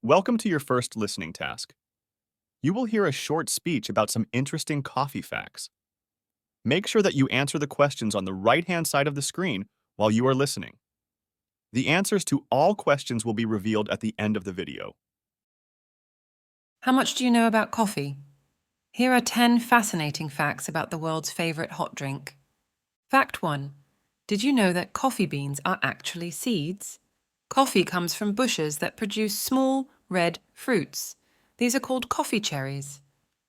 Welcome to your first listening task. You will hear a short speech about some interesting coffee facts. Make sure that you answer the questions on the right-hand side of the screen while you are listening. The answers to all questions will be revealed at the end of the video. How much do you know about coffee? Here are 10 fascinating facts about the world's favorite hot drink. Fact 1. Did you know that coffee beans are actually seeds? Coffee comes from bushes that produce small, red fruits. These are called coffee cherries.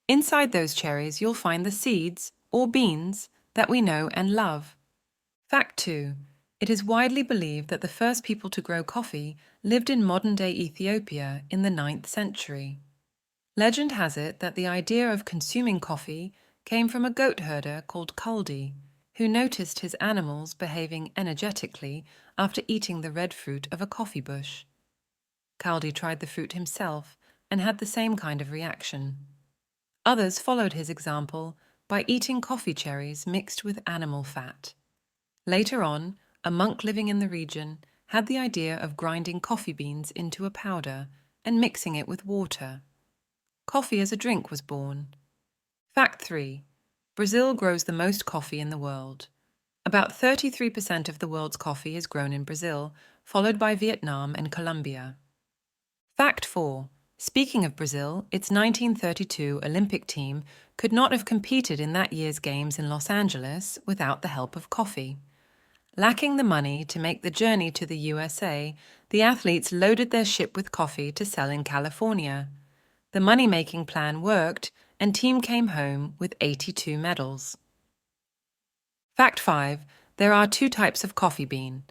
Inside those cherries, you'll find the seeds, or beans, that we know and love. Fact 2. It is widely believed that the first people to grow coffee lived in modern-day Ethiopia in the 9th century. Legend has it that the idea of consuming coffee came from a goat herder called Kaldi, who noticed his animals behaving energetically after eating the red fruit of a coffee bush. Kaldi tried the fruit himself and had the same kind of reaction. Others followed his example by eating coffee cherries mixed with animal fat. Later on, a monk living in the region had the idea of grinding coffee beans into a powder and mixing it with water. Coffee as a drink was born. Fact 3. Brazil grows the most coffee in the world. About 33% of the world's coffee is grown in Brazil, followed by Vietnam and Colombia. Fact 4. Speaking of Brazil, its 1932 Olympic team could not have competed in that year's games in Los Angeles without the help of coffee. Lacking the money to make the journey to the USA, the athletes loaded their ship with coffee to sell in California. The money-making plan worked, and team came home with 82 medals. Fact 5. There are 2 types of coffee bean.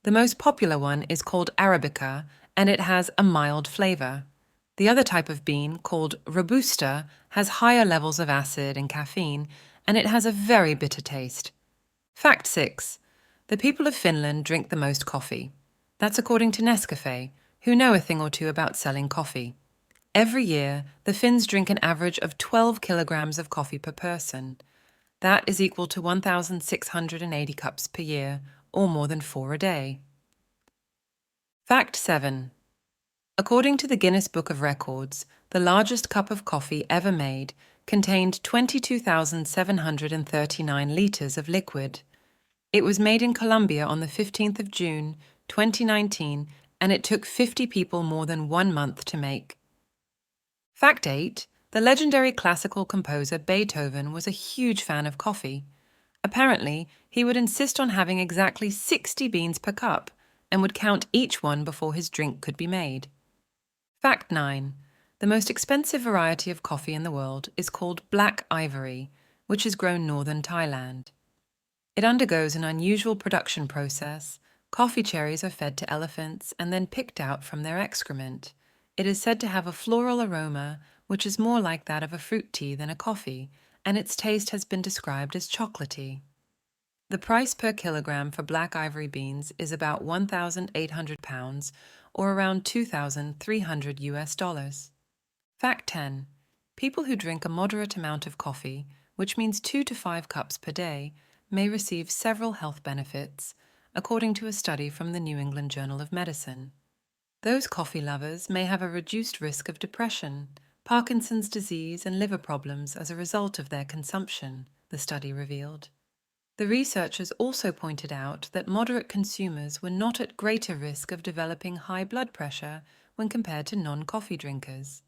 The most popular one is called Arabica, and it has a mild flavor. The other type of bean, called Robusta, has higher levels of acid and caffeine, and it has a very bitter taste. Fact 6. The people of Finland drink the most coffee. That's according to Nescafe, who know a thing or two about selling coffee. Every year, the Finns drink an average of 12 kilograms of coffee per person. That is equal to 1,680 cups per year, or more than 4 a day. Fact 7. According to the Guinness Book of Records, the largest cup of coffee ever made contained 22,739 liters of liquid. It was made in Colombia on the 15th of June, 2019, and it took 50 people more than 1 month to make. Fact 8. The legendary classical composer Beethoven was a huge fan of coffee. Apparently, he would insist on having exactly 60 beans per cup and would count each one before his drink could be made. Fact 9. The most expensive variety of coffee in the world is called black ivory, which is grown northern Thailand. It undergoes an unusual production process. Coffee cherries are fed to elephants and then picked out from their excrement. It is said to have a floral aroma, which is more like that of a fruit tea than a coffee, and its taste has been described as chocolatey. The price per kilogram for black ivory beans is about 1,800 pounds, or around 2,300 US dollars. Fact 10. People who drink a moderate amount of coffee, which means 2 to 5 cups per day, may receive several health benefits, according to a study from the New England Journal of Medicine. Those coffee lovers may have a reduced risk of depression, Parkinson's disease, and liver problems as a result of their consumption, the study revealed. The researchers also pointed out that moderate consumers were not at greater risk of developing high blood pressure when compared to non-coffee drinkers.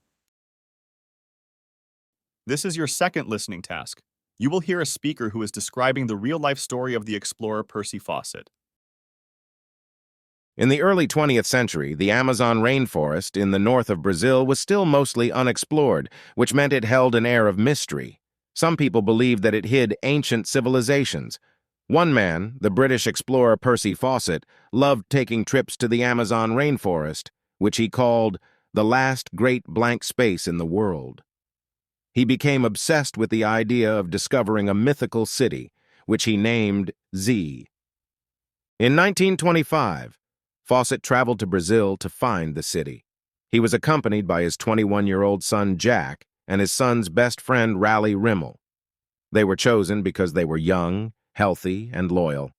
This is your second listening task. You will hear a speaker who is describing the real-life story of the explorer Percy Fawcett. In the early 20th century, the Amazon rainforest in the north of Brazil was still mostly unexplored, which meant it held an air of mystery. Some people believed that it hid ancient civilizations. One man, the British explorer Percy Fawcett, loved taking trips to the Amazon rainforest, which he called the last great blank space in the world. He became obsessed with the idea of discovering a mythical city, which he named Z. In 1925, Fawcett traveled to Brazil to find the city. He was accompanied by his 21-year-old son Jack and his son's best friend Raleigh Rimmel. They were chosen because they were young, healthy, and loyal.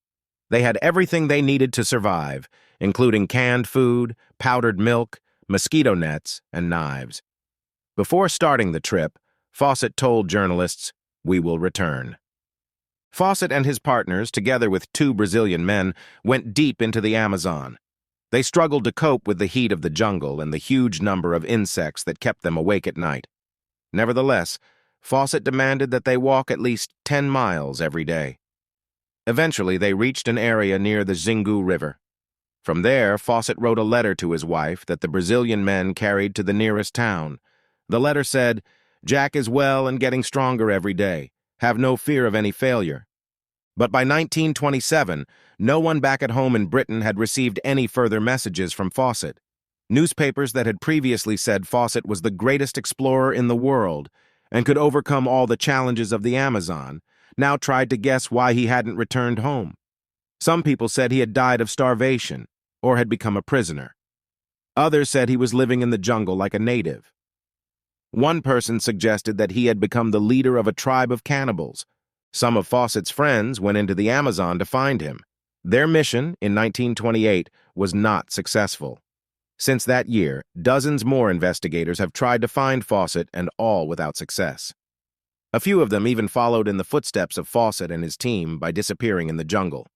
They had everything they needed to survive, including canned food, powdered milk, mosquito nets, and knives. Before starting the trip, Fawcett told journalists, "We will return." Fawcett and his partners, together with 2 Brazilian men, went deep into the Amazon. They struggled to cope with the heat of the jungle and the huge number of insects that kept them awake at night. Nevertheless, Fawcett demanded that they walk at least 10 miles every day. Eventually, they reached an area near the Xingu River. From there, Fawcett wrote a letter to his wife that the Brazilian men carried to the nearest town. The letter said, "Jack is well and getting stronger every day. Have no fear of any failure." But by 1927, no one back at home in Britain had received any further messages from Fawcett. Newspapers that had previously said Fawcett was the greatest explorer in the world and could overcome all the challenges of the Amazon now tried to guess why he hadn't returned home. Some people said he had died of starvation or had become a prisoner. Others said he was living in the jungle like a native. One person suggested that he had become the leader of a tribe of cannibals. Some of Fawcett's friends went into the Amazon to find him. Their mission, in 1928, was not successful. Since that year, dozens more investigators have tried to find Fawcett, and all without success. A few of them even followed in the footsteps of Fawcett and his team by disappearing in the jungle.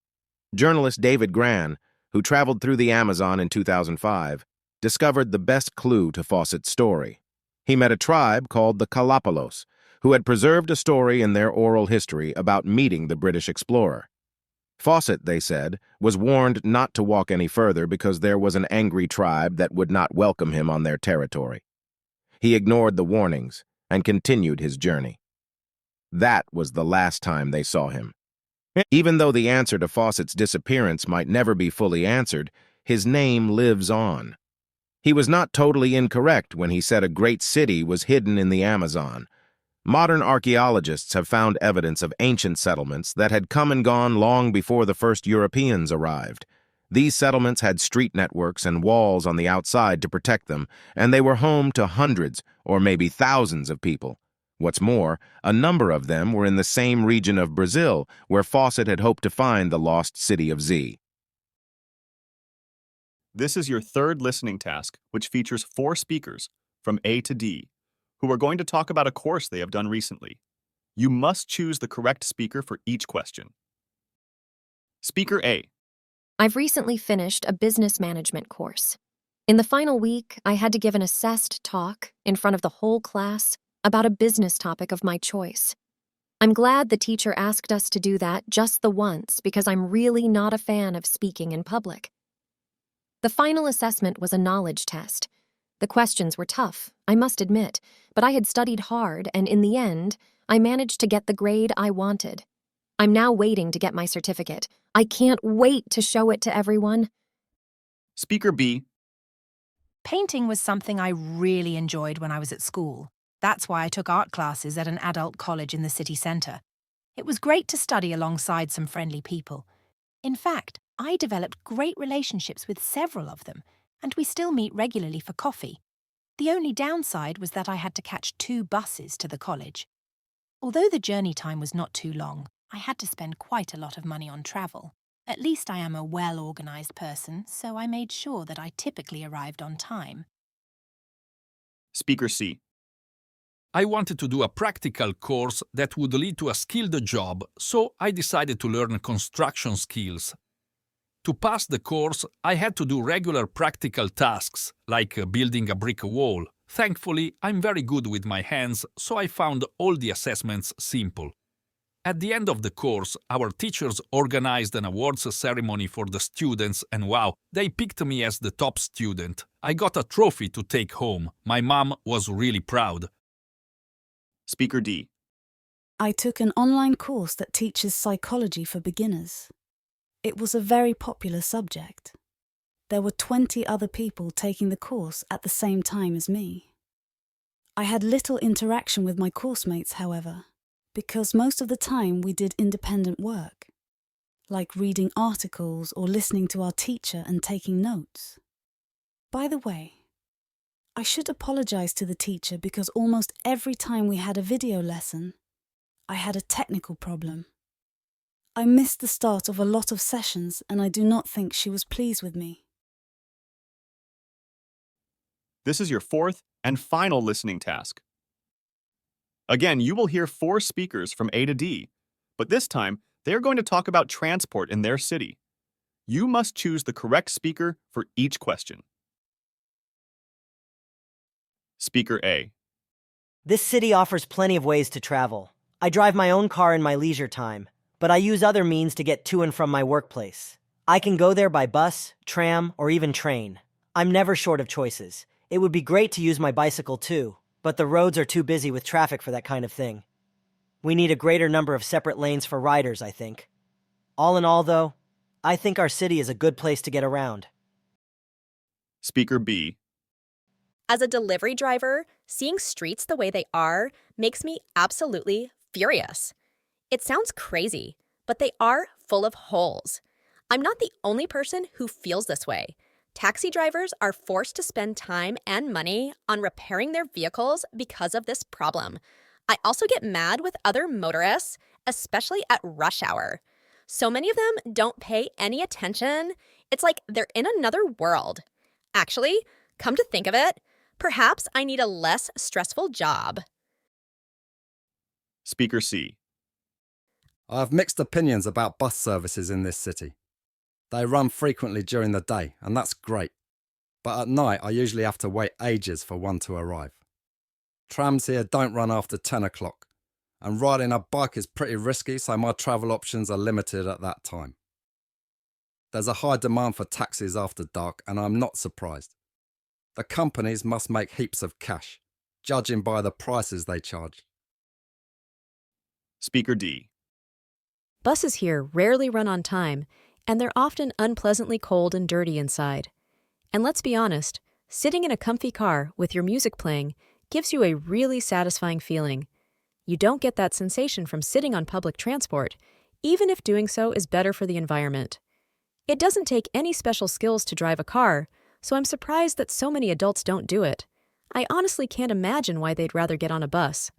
Journalist David Gran, who traveled through the Amazon in 2005, discovered the best clue to Fawcett's story. He met a tribe called the Kalapalos, who had preserved a story in their oral history about meeting the British explorer. Fawcett, they said, was warned not to walk any further because there was an angry tribe that would not welcome him on their territory. He ignored the warnings and continued his journey. That was the last time they saw him. Even though the answer to Fawcett's disappearance might never be fully answered, his name lives on. He was not totally incorrect when he said a great city was hidden in the Amazon. Modern archaeologists have found evidence of ancient settlements that had come and gone long before the first Europeans arrived. These settlements had street networks and walls on the outside to protect them, and they were home to hundreds or maybe thousands of people. What's more, a number of them were in the same region of Brazil where Fawcett had hoped to find the lost city of Z. This is your 3rd listening task, which features 4 speakers from A to D, who are going to talk about a course they have done recently. You must choose the correct speaker for each question. Speaker A. I've recently finished a business management course. In the final week, I had to give an assessed talk in front of the whole class about a business topic of my choice. I'm glad the teacher asked us to do that just the once because I'm really not a fan of speaking in public. The final assessment was a knowledge test. The questions were tough, I must admit, but I had studied hard, and in the end, I managed to get the grade I wanted. I'm now waiting to get my certificate. I can't wait to show it to everyone. Speaker B. Painting was something I really enjoyed when I was at school. That's why I took art classes at an adult college in the city centre. It was great to study alongside some friendly people. In fact, I developed great relationships with several of them, and we still meet regularly for coffee. The only downside was that I had to catch 2 buses to the college. Although the journey time was not too long, I had to spend quite a lot of money on travel. At least I am a well-organised person, so I made sure that I typically arrived on time. Speaker C. I wanted to do a practical course that would lead to a skilled job, so I decided to learn construction skills. To pass the course, I had to do regular practical tasks, like building a brick wall. Thankfully, I'm very good with my hands, so I found all the assessments simple. At the end of the course, our teachers organized an awards ceremony for the students, and wow, they picked me as the top student. I got a trophy to take home. My mom was really proud. Speaker D. I took an online course that teaches psychology for beginners. It was a very popular subject. There were 20 other people taking the course at the same time as me. I had little interaction with my course mates, however, because most of the time we did independent work, like reading articles or listening to our teacher and taking notes. By the way, I should apologize to the teacher because almost every time we had a video lesson, I had a technical problem. I missed the start of a lot of sessions and I do not think she was pleased with me. This is your fourth and final listening task. Again, you will hear 4 speakers from A to D, but this time they are going to talk about transport in their city. You must choose the correct speaker for each question. Speaker A. This city offers plenty of ways to travel. I drive my own car in my leisure time, but I use other means to get to and from my workplace. I can go there by bus, tram, or even train. I'm never short of choices. It would be great to use my bicycle too, but the roads are too busy with traffic for that kind of thing. We need a greater number of separate lanes for riders, I think. All in all, though, I think our city is a good place to get around. Speaker B. As a delivery driver, seeing streets the way they are makes me absolutely furious. It sounds crazy, but they are full of holes. I'm not the only person who feels this way. Taxi drivers are forced to spend time and money on repairing their vehicles because of this problem. I also get mad with other motorists, especially at rush hour. So many of them don't pay any attention. It's like they're in another world. Actually, come to think of it, perhaps I need a less stressful job. Speaker C. I have mixed opinions about bus services in this city. They run frequently during the day, and that's great. But at night, I usually have to wait ages for one to arrive. Trams here don't run after 10 o'clock, and riding a bike is pretty risky, so my travel options are limited at that time. There's a high demand for taxis after dark, and I'm not surprised. The companies must make heaps of cash, judging by the prices they charge. Speaker D. Buses here rarely run on time, and they're often unpleasantly cold and dirty inside. And let's be honest, sitting in a comfy car with your music playing gives you a really satisfying feeling. You don't get that sensation from sitting on public transport, even if doing so is better for the environment. It doesn't take any special skills to drive a car, so I'm surprised that so many adults don't do it. I honestly can't imagine why they'd rather get on a bus.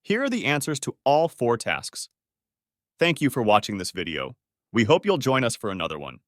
Here are the answers to all 4 tasks. Thank you for watching this video. We hope you'll join us for another one.